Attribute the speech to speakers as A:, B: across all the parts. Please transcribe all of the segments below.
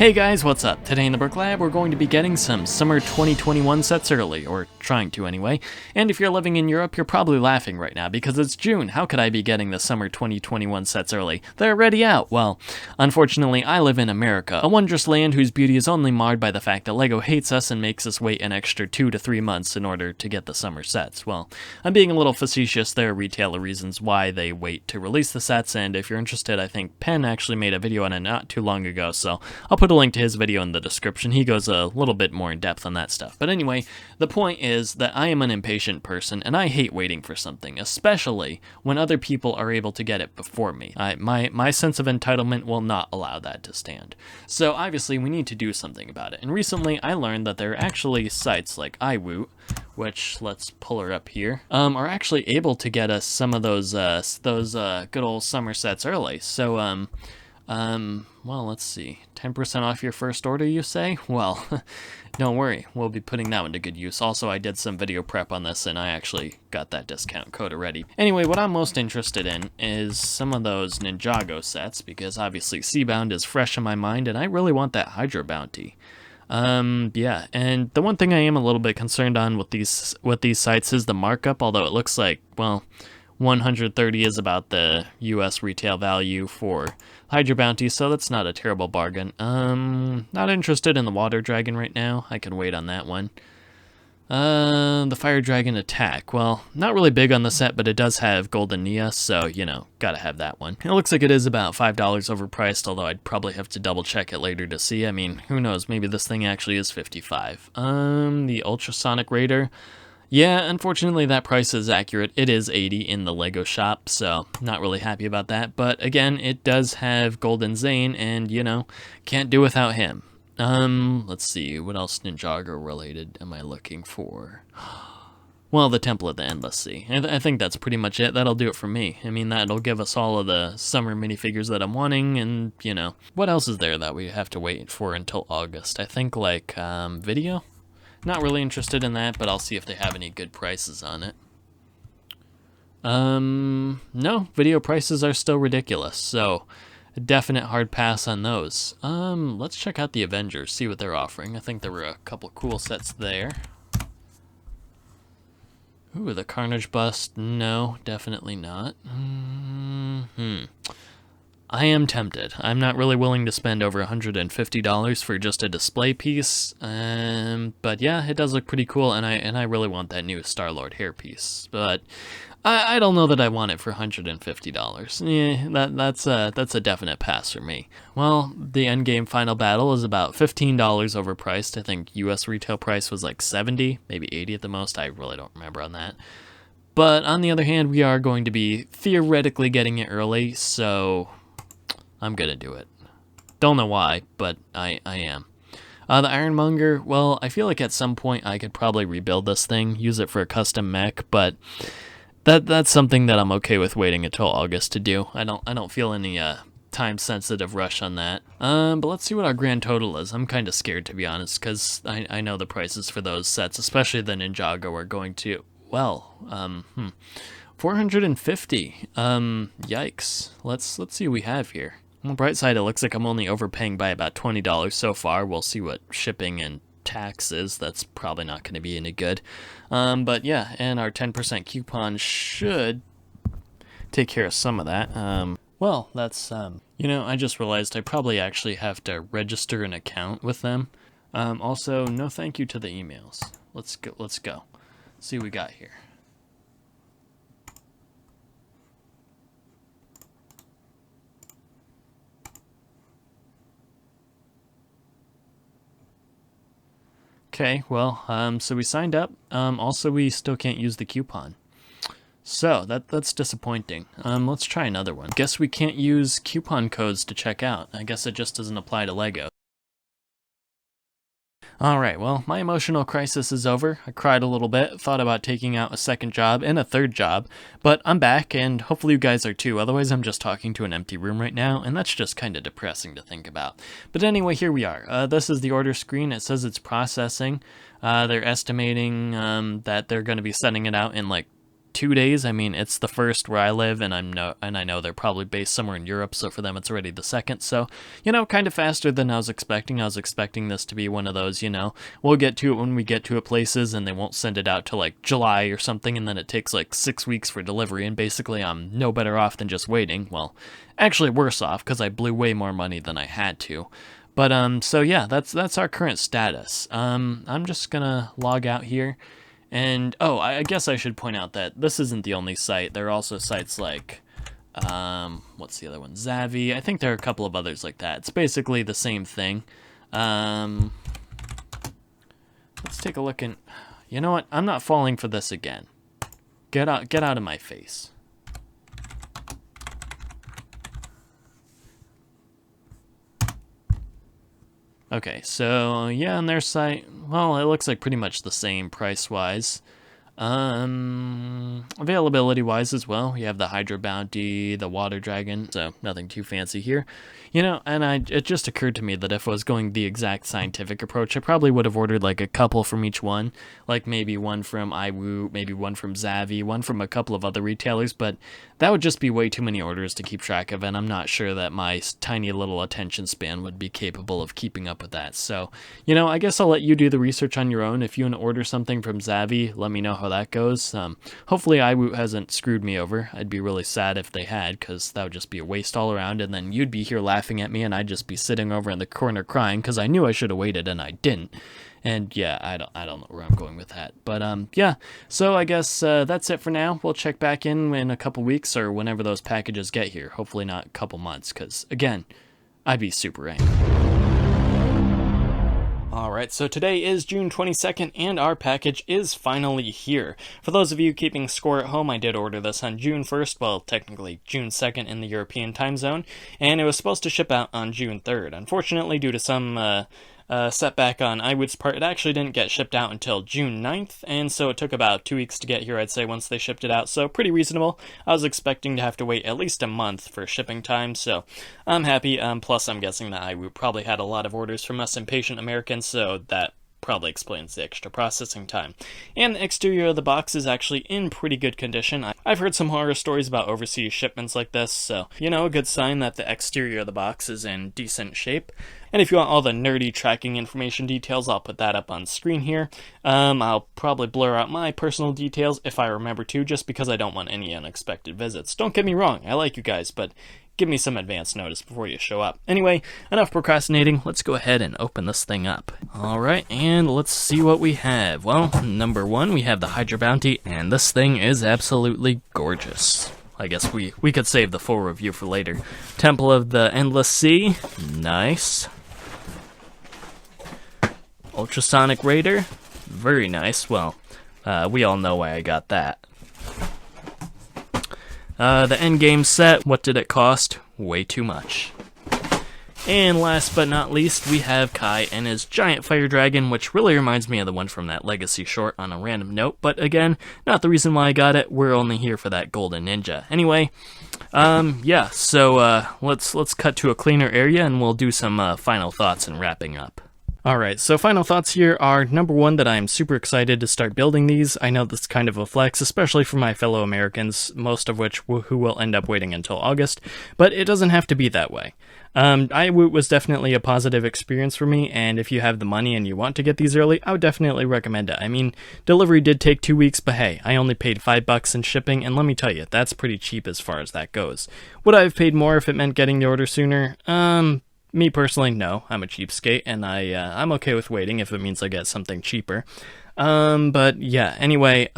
A: Hey guys, what's up? Today in the BrickLab, we're going to be getting some summer 2021 sets early, or trying to anyway. And if you're living in Europe, you're probably laughing right now because it's June. How could I be getting the summer 2021 sets early? They're already out. Well, unfortunately, I live in America, a wondrous land whose beauty is only marred by the fact that LEGO hates us and makes us wait an extra 2 to 3 months in order to get the summer sets. Well, I'm being a little facetious. There are retailer reasons why they wait to release the sets, and if you're interested, I think Penn actually made a video on it not too long ago, so I'll put a link to his video in the description. He goes a little bit more in depth on that stuff. But anyway, the point is that I am an impatient person and I hate waiting for something, especially when other people are able to get it before me. My sense of entitlement will not allow that to stand. So obviously we need to do something about it. And recently I learned that there are actually sites like iWoot, which, let's pull her up here, are actually able to get us some of those good old summer sets early. So well, let's see. 10% off your first order, you say? Well, don't worry. We'll be putting that one to good use. Also, I did some video prep on this, and I actually got that discount code already. Anyway, what I'm most interested in is some of those Ninjago sets, because obviously Seabound is fresh in my mind, and I really want that Hydra bounty. Yeah, and the one thing I am a little bit concerned on with these sites is the markup, although it looks like, well, 130 is about the US retail value for Hydra Bounty, so that's not a terrible bargain. Not interested in the Water Dragon right now. I can wait on that one. The Fire Dragon Attack. Well, not really big on the set, but it does have Golden Nia, so, you know, gotta have that one. It looks like it is about $5 overpriced, although I'd probably have to double check it later to see. I mean, who knows, maybe this thing actually is $55. The Ultrasonic Raider. Yeah, unfortunately that price is accurate. It is $80 in the LEGO shop, so not really happy about that. But again, it does have Golden Zane, and, you know, can't do without him. Let's see, what else Ninjago related am I looking for? Well, the Temple of the Endless Sea. I think that's pretty much it. That'll do it for me. I mean, that'll give us all of the summer minifigures that I'm wanting, and, you know. What else is there that we have to wait for until August? I think, like, video? Not really interested in that, but I'll see if they have any good prices on it. No, video prices are still ridiculous, so a definite hard pass on those. Let's check out the Avengers, see what they're offering. I think there were a couple cool sets there. Ooh, the Carnage bust. No, definitely not. I am tempted. I'm not really willing to spend over $150 for just a display piece, but yeah, it does look pretty cool, and I really want that new Star-Lord hairpiece. But I don't know that I want it for $150. Yeah, that's a definite pass for me. Well, the Endgame Final Battle is about $15 overpriced. I think US retail price was like $70, maybe $80 at the most. I really don't remember on that. But on the other hand, we are going to be theoretically getting it early, so I'm gonna do it. Don't know why, but I am. The Ironmonger, well, I feel like at some point I could probably rebuild this thing, use it for a custom mech, but that's something that I'm okay with waiting until August to do. I don't feel any time-sensitive rush on that. But let's see what our grand total is. I'm kind of scared, to be honest, because I know the prices for those sets, especially the Ninjago, are going to, well, 450. Yikes. Let's see what we have here. On the bright side, it looks like I'm only overpaying by about $20 so far. We'll see what shipping and tax is. That's probably not going to be any good. But yeah, and our 10% coupon should take care of some of that. Well, that's, you know, I just realized I probably actually have to register an account with them. Also, no thank you to the emails. Let's go. See what we got here. Okay, well, so we signed up. Also, we still can't use the coupon. So, that's disappointing. Let's try another one. Guess we can't use coupon codes to check out. I guess it just doesn't apply to LEGO. Alright, well, my emotional crisis is over. I cried a little bit, thought about taking out a second job and a third job, but I'm back, and hopefully you guys are too. Otherwise, I'm just talking to an empty room right now, and that's just kind of depressing to think about. But anyway, here we are. This is the order screen. It says it's processing. They're estimating that they're going to be sending it out in like 2 days. I mean, it's the first where I live, and I know they're probably based somewhere in Europe, so for them it's already the second. So, kind of faster than I was expecting. I was expecting this to be one of those, we'll get to it when we get to it places, and they won't send it out till like July or something, and then it takes like 6 weeks for delivery, and basically I'm no better off than just waiting. Well, actually worse off, because I blew way more money than I had to. But so yeah, that's our current status. I'm just gonna log out here. And, I guess I should point out that this isn't the only site. There are also sites like, what's the other one? Zavvi. I think there are a couple of others like that. It's basically the same thing. Let's take a look and, you know what? I'm not falling for this again. Get out of my face. Okay, so yeah, on their site, well, it looks like pretty much the same price-wise. Availability-wise as well, you have the Hydro Bounty, the Water Dragon, so nothing too fancy here. And it just occurred to me that if I was going the exact scientific approach, I probably would have ordered like a couple from each one, like maybe one from iWoo, maybe one from Zavvi, one from a couple of other retailers, but that would just be way too many orders to keep track of, and I'm not sure that my tiny little attention span would be capable of keeping up with that. So, I guess I'll let you do the research on your own. If you want to order something from Zavvi, let me know how that goes. Hopefully iWoo hasn't screwed me over. I'd be really sad if they had, because that would just be a waste all around, and then you'd be here laughing at me, and I'd just be sitting over in the corner crying, because I knew I should have waited, and I didn't. And yeah, I don't know where I'm going with that. But yeah, so I guess that's it for now. We'll check back in a couple weeks or whenever those packages get here. Hopefully not a couple months, because again, I'd be super angry. Alright, so today is June 22nd, and our package is finally here. For those of you keeping score at home, I did order this on June 1st, well, technically June 2nd in the European time zone, and it was supposed to ship out on June 3rd. Unfortunately, due to some setback on iWoo's part, it actually didn't get shipped out until June 9th, and so it took about 2 weeks to get here, I'd say, once they shipped it out, so pretty reasonable. I was expecting to have to wait at least a month for shipping time, so I'm happy. Plus, I'm guessing that iWoo probably had a lot of orders from us impatient Americans, so that probably explains the extra processing time. And the exterior of the box is actually in pretty good condition. I've heard some horror stories about overseas shipments like this, so, a good sign that the exterior of the box is in decent shape. And if you want all the nerdy tracking information details, I'll put that up on screen here. I'll probably blur out my personal details if I remember to, just because I don't want any unexpected visits. Don't get me wrong, I like you guys, but give me some advance notice before you show up. Anyway, enough procrastinating, let's go ahead and open this thing up. Alright, and let's see what we have. Well, number one, we have the Hydro Bounty, and this thing is absolutely gorgeous. I guess we could save the full review for later. Temple of the Endless Sea, nice. Ultrasonic Raider, very nice. Well, we all know why I got that. The endgame set, what did it cost? Way too much. And last but not least, we have Kai and his giant fire dragon, which really reminds me of the one from that Legacy short on a random note, but again, not the reason why I got it. We're only here for that golden ninja. Anyway, yeah, so let's cut to a cleaner area and we'll do some final thoughts and wrapping up. Alright, so final thoughts here are, number one, that I am super excited to start building these. I know this is kind of a flex, especially for my fellow Americans, most of which who will end up waiting until August, but it doesn't have to be that way. iWoo was definitely a positive experience for me, and if you have the money and you want to get these early, I would definitely recommend it. I mean, delivery did take 2 weeks, but hey, I only paid $5 in shipping, and let me tell you, that's pretty cheap as far as that goes. Would I have paid more if it meant getting the order sooner? Me personally, no. I'm a cheapskate, and I'm okay with waiting if it means I get something cheaper. But yeah, anyway,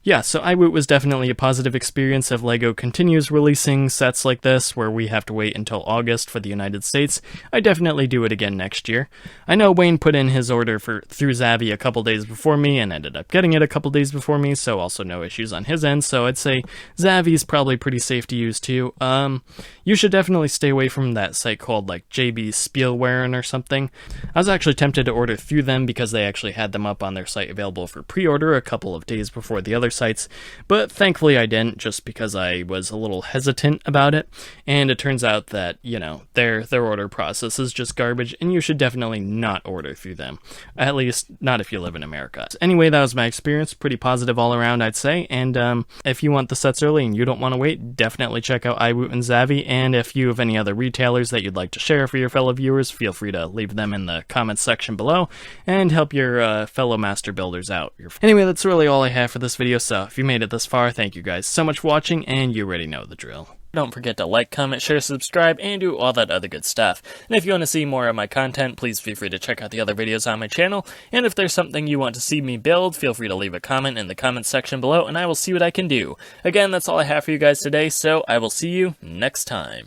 A: yeah, so iWoo was definitely a positive experience. If LEGO continues releasing sets like this, where we have to wait until August for the United States, I definitely do it again next year. I know Wayne put in his order through Zavvi a couple days before me, and ended up getting it a couple days before me, so also no issues on his end, so I'd say Zavvi's probably pretty safe to use too. You should definitely stay away from that site called like JB Spielwaren or something. I was actually tempted to order through them because they actually had them up on their site available for pre-order a couple of days before the other sites, but thankfully I didn't, just because I was a little hesitant about it, and it turns out that, you know, their order process is just garbage, and you should definitely not order through them, at least not if you live in America. Anyway, that was my experience, pretty positive all around, I'd say, and if you want the sets early and you don't want to wait, definitely check out iWoot and Zavvi, and if you have any other retailers that you'd like to share for your fellow viewers, feel free to leave them in the comments section below, and help your fellow master builders out. Anyway, that's really all I have for this video, so if you made it this far, thank you guys so much for watching, and you already know the drill. Don't forget to like, comment, share, subscribe, and do all that other good stuff. And if you want to see more of my content, please feel free to check out the other videos on my channel, and if there's something you want to see me build, feel free to leave a comment in the comments section below, and I will see what I can do. Again, that's all I have for you guys today, so I will see you next time.